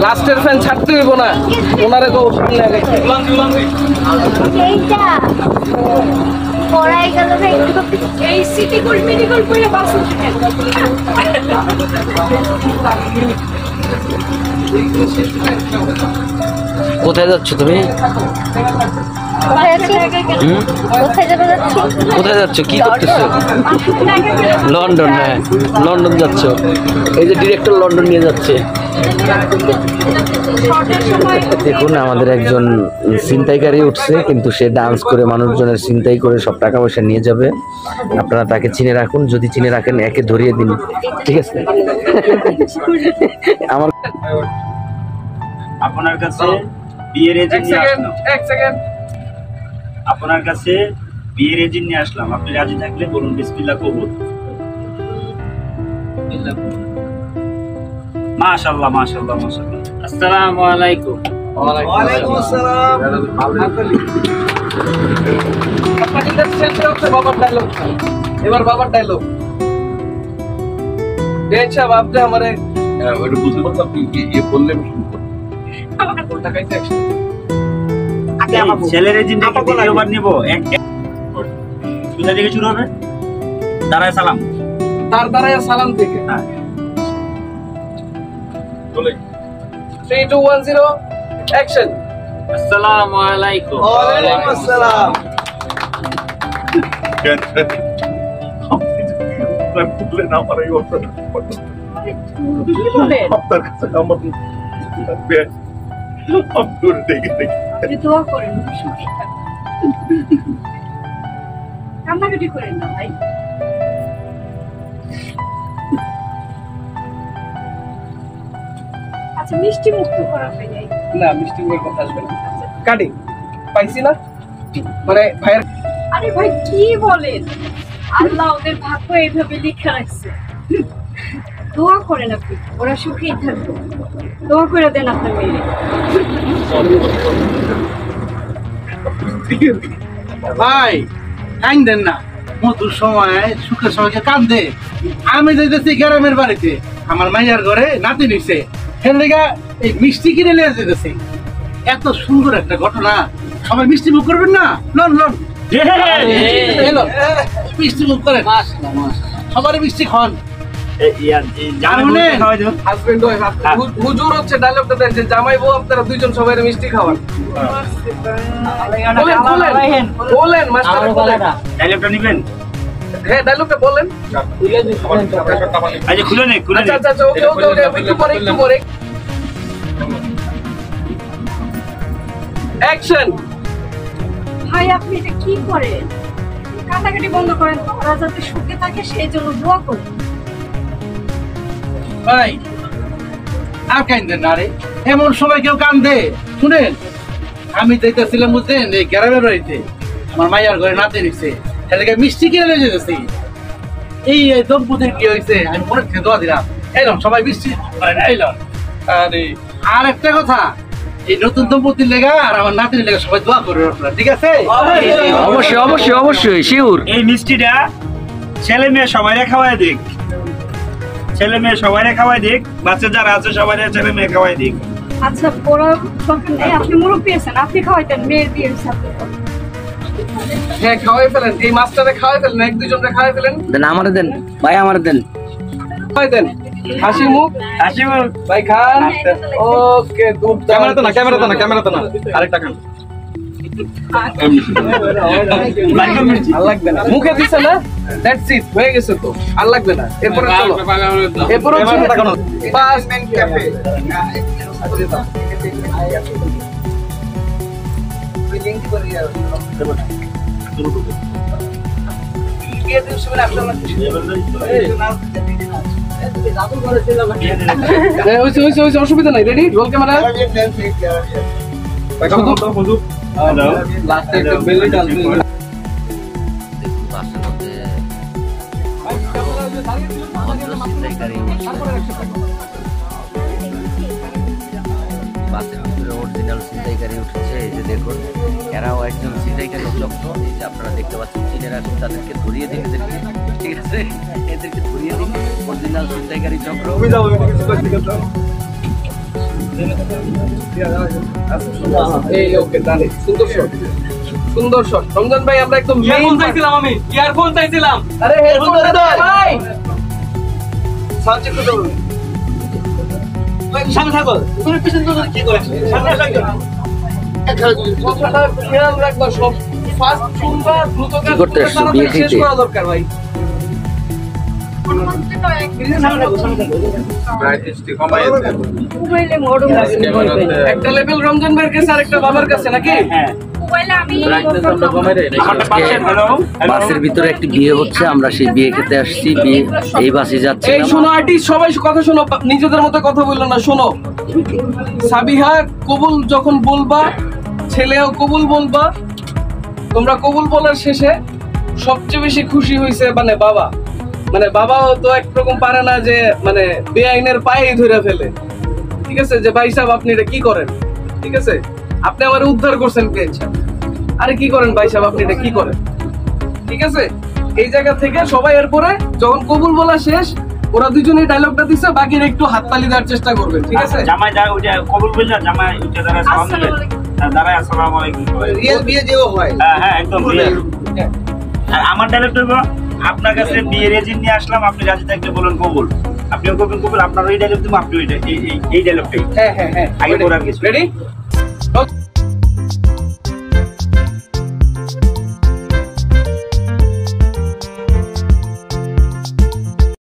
লাস্টের ফ্যান ছাড়তে হইব না, ওনারে তো সামনে আগে এই সিটি গোল্ড মেডিকেল করে বাস কোথায় যাচ্ছ তুমি? কোথায় যাচ্ছ, কি করতেছো? লন্ডন। হ্যাঁ, লন্ডন যাচ্ছ। এই যে ডিরেক্টর লন্ডন নিয়ে যাচ্ছে। দেখুন আমাদের একজন ছিনতাইকারী উঠছে, কিন্তু সে ডান্স করে মানুষজনের ছিনতাই করে সব টাকা পয়সা নিয়ে যাবে। আপনারা তাকে চিনে রাখুন, যদি চিনে রাখেন একে ধরিয়ে দিন, ঠিক আছে? আমার আপনার কাছে বিয়ের এজেন্ট নিয়ে আসলাম। এক সেকেন্ড, আপনার কাছে বিয়ের এজেন্ট নিয়ে আসলাম, আপনি রাজি থাকলে বলুন বিসমিল্লাহ কবুল। মাশাআল্লাহ মাশাআল্লাহ মাশাআল্লাহ। আসসালামু আলাইকুম। ওয়ালাইকুম আসসালাম। বাবার ডায়লগ, এবার বাবার ডায়লগ সাহেব, আপনি আমারে ওইটা বুঝতে পারতাম কি বললেন। ছেলের এজেন্ট দ্বিতীয়বার নিব। কোথা থেকে শুরু হবে? দাঁড়ায় সালাম। তার দাঁড়ায় সালাম থেকে। 3 2 1 0 অ্যাকশন। আসসালামু আলাইকুম। ওয়ালাইকুম আসসালাম। বললেন আমার এই অবস্থা আপনার কাছে আমার দোয়া করেন, কান্নাকাটি করেন না ভাই। আচ্ছা, মিষ্টি মুক্ত করা হয় নাই না, মিষ্টি মুখের কথা আসবে না। কাটি পাইছি না, মানে ভাইয়ের। আরে ভাই কি বলেন, আল্লাহ ওদের ভাগ্য এইভাবে লিখে রাখছে। দোয়া করেন আপনি, ওরা সুখেই থাকবে। দোয়া করে দেন আপনার মেয়ে। ভাই কান্দেন না, মধুর সময় সুখের সময়কে কান্দে। আমি যাইতেছি গ্রামের বাড়িতে, আমার মাইয়ার ঘরে নাতি নিছে, সেদিকে এই মিষ্টি কিনে নিয়ে যেতেছি। এত সুন্দর একটা ঘটনা, সবাই মিষ্টি মুখ করবেন না? লন লন মিষ্টি মুখ করেন, সবারই মিষ্টি খান। হাজবেন্ড ওয়াইফ, হুজুর হচ্ছে ডায়লগটা দেন যে জামাই বউ আপনারা দুইজন সবাই মিষ্টি খাওয়ান। বলেন মাস্টার, বলেন ডায়লগটা নেবেন। হ্যাঁ ডায়লগটা বলেন। আচ্ছা খুলে নে, খুলে নে। আচ্ছা আচ্ছা ওকে ওকে ওকে, একটু পরে একটু পরে। অ্যাকশন। ভাই আপনি এটা কি করেন? কান্নাকাটি বন্ধ করেন, ওরা যাতে সুখে থাকে সেই জন্য দোয়া করেন। ভাই আর কান্দেন না রে, এমন সময় কেউ কান্দে? শুনেন, আমি যাইতেছিলাম বুঝলেন এই গ্রামের বাড়িতে, আমার মাইয়ার ঘরে নাতি নিচ্ছে, সেদিকে মিষ্টি কিনে নিয়ে যেতেছি। এই দম্পতির কি হয়েছে আমি মনে থেকে দোয়া দিলাম, এলাম সবাই মিষ্টি এলাম। আর একটা কথা, এই নতুন দম্পতির লেগা আর আমার নাতির লেগা সবাই দোয়া করবেন আপনারা, ঠিক আছে? অবশ্যই অবশ্যই অবশ্যই শিওর। এই মিষ্টিটা ছেলে মেয়ে সবাই খাওয়াই দিক, ছেলে মেয়ে সবাই খাওয়াই দিক, বাচ্চা যারা আছে সবাই ছেলে মেয়ে খাওয়াই দিক। আচ্ছা ওরা আপনি মুরব্বী আছেন, আপনি খাওয়াইতেন মেয়ের বিয়ের সাথে। হ্যাঁ খাওয়াই ফেলেন, এই মাছটারে খাওয়াই ফেলেন, এক দুজনরে খাওয়াই ফেলেন। দেন আমারে দেন ভাই, আমারে দেন। খাওয়াই দেন। হাসি মুখ, হাসি মুখ ভাই খান। ওকে, ক্যামেরাতে না, ক্যামেরাতে না, ক্যামেরাতে না, আরেকটা খান। আর লাগবে না, মুখে দিছে না, দ্যাটস ইট, হয়ে গেছে তো, আর লাগবে না। এরপরে চলো, এরপরে বাস ক্যাফে। অসুবিধা নাই, রেডি, রোল ক্যামেরা। লাস্টে একটু বেলে টানতে বাসের ভিতরে অরিজিনাল চিন্তাই ছিনতাইকারী উঠেছে। এই যে দেখুন, এরাও একজন ছিনতাইকারী চক্র। এই যে আপনারা দেখতে পাচ্ছেন, চিনে রাখুন, তাদেরকে ধরিয়ে দিন এদেরকে, ঠিক আছে, এদেরকে ধরিয়ে দিন, অরিজিনাল ছিনতাইকারী চক্র। এই ওকে জানি, সুন্দর শট, সুন্দর শট। রমজান ভাই আমরা একদম মেইন চাইছিলাম, আমি ইয়ারফোন চাইছিলাম। আরে হেডফোন দে ভাই, সাউন্ড চেক করতে হবে। সামনে থাকো, তুমি পিছন থেকে কি করেছ? সামনে থাকো, কথাটা খেয়াল রাখবা। সব ফাস্ট শুনবা, দ্রুত কি করতে আসছো? বিয়ে শেষ খেতে? করা দরকার ভাই। মোবাইলে মডম আছে, একটা লেভেল রমজান ভাইয়ের কাছে আর একটা বাবার কাছে নাকি? মোবাইলে আমি বাসের ভিতরে একটি বিয়ে হচ্ছে, আমরা সেই বিয়ে খেতে আসছি। বিয়ে এই বাসে যাচ্ছি। এই শোনো আর্টিস্ট, সবাই কথা শোনো, নিজেদের মতো কথা বললো না। শোনো, সাবিহা কবুল যখন বলবা, ছেলেও কবুল বলবা। তোমরা কবুল বলার শেষে সবচেয়ে বেশি খুশি হয়েছে মানে বাবা। মানে বাবাও তো একরকম পারে না যে মানে বেআইনের পায়ে ধরে ফেলে, ঠিক আছে, যে ভাই সাহেব আপনি এটা কি করেন, ঠিক আছে, আপনি আমার উদ্ধার করছেন পেয়েছেন, আরে কি করেন ভাই সাহেব আপনি এটা কি করেন, ঠিক আছে। এই জায়গা থেকে সবাই এরপরে যখন কবুল বলা শেষ, ওরা দুজনেই ডায়লগটা দিচ্ছে, বাকিরা একটু হাততালি দেওয়ার চেষ্টা করবেন, ঠিক আছে। জামাই যা ওইটা কবুল বললা, জামাই ওইটা দ্বারা সালাম দিবেন, দাঁড়ায় আসসালামু আলাইকুম। রিয়েল বিয়ে যেও হয়। হ্যাঁ একদম রিয়েল। আর আমার ডায়লগটা হলো, আপনার কাছে বিয়ের এজেন্ট নিয়ে আসলাম, আপনি রাজি থাকলে বলুন কবুল, আপনিও কবুল কবুল, আপনার ওই ডায়লগ দিব, আপনি ওইটা এই ডায়লগটাই হ্যাঁ হ্যাঁ হ্যাঁ, আগে বলার কিছু। রেডি।